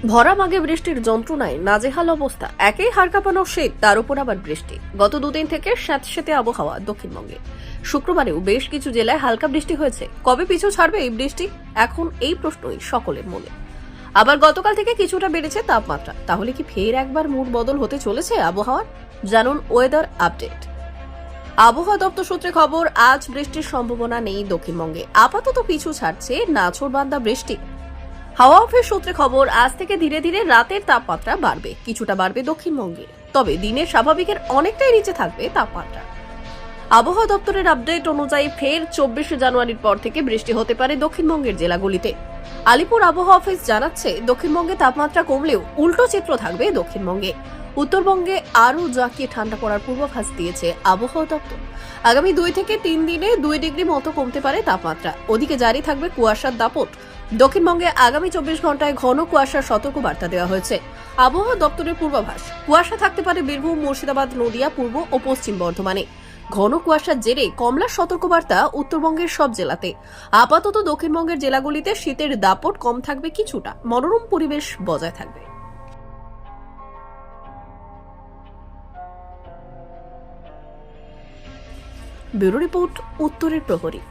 ভরা মাঘে বৃষ্টির যন্ত্রণায় নাজেহাল অবস্থা। একেই হাড় কাঁপানো শীত, তার উপর আবার বৃষ্টি। গত দুদিন থেকে স্যাঁতসেঁতে আবহাওয়া দক্ষিণবঙ্গে। শুক্রবারেও বেশ কিছু জেলায় হালকা বৃষ্টি হয়েছে। কবে পিছু ছাড়বে এই বৃষ্টি? এখন এই প্রশ্নই সকলের মনে। আবার গতকাল থেকে কিছুটা বেড়েছে তাপমাত্রা। তাহলে কি ফের একবার মুড বদল হতে চলেছে আবহাওয়ার? জানুন ওয়েদার আপডেট। আবহাওয়া দপ্তর সূত্রে খবর, আজ বৃষ্টির সম্ভাবনা নেই দক্ষিণবঙ্গে। আপাতত পিছু ছাড়ছে নাছোড়বান্দা বৃষ্টি। হাওয়া অফিস সূত্রে খবর, আজ থেকে ধীরে ধীরে রাতের তাপমাত্রা বাড়বে, কিছুটা বাড়বে দক্ষিণবঙ্গে। তবে দিনের স্বাভাবিকের অনেকটাই নিচে থাকবে তাপমাত্রা। আবহাওয়া দপ্তরের আপডেট অনুযায়ী ফের 24 জানুয়ারির পর থেকে বৃষ্টি হতে পারে দক্ষিণবঙ্গের জেলাগুলিতে। আলিপুর আবহাওয়া অফিস জানাচ্ছে, দক্ষিণবঙ্গে তাপমাত্রা কমলেও উল্টো চিত্র থাকবে দক্ষিণবঙ্গে। উত্তরবঙ্গে আরও জাঁকিয়ে ঠান্ডা পড়ার পূর্বাভাস দিয়েছে আবহাওয়া দপ্তর। আগামী 2 থেকে 3 দিনে 2 ডিগ্রি মতো কমতে পারে তাপমাত্রা। ওদিকে জারি থাকবে কুয়াশার দাপট। দক্ষিণবঙ্গে আগামী 24 ঘন্টায় ঘন কুয়াশার সতর্কবার্তা দেওয়া হয়েছে। আবহাওয়া দপ্তরের পূর্বাভাস, কুয়াশা থাকতে পারে বীরভূম, মুর্শিদাবাদ, নদিয়া, পূর্ব ও পশ্চিম বর্ধমানে। ঘন কুয়াশার জেরে কমলা সতর্কবার্তা উত্তরবঙ্গের সব জেলাতে। আপাতত দক্ষিণবঙ্গের জেলাগুলিতে শীতের দাপট কম থাকবে, কিছুটা মনোরম পরিবেশ বজায় থাকবে। ব্যুরো রিপোর্ট, উত্তরের প্রহরী।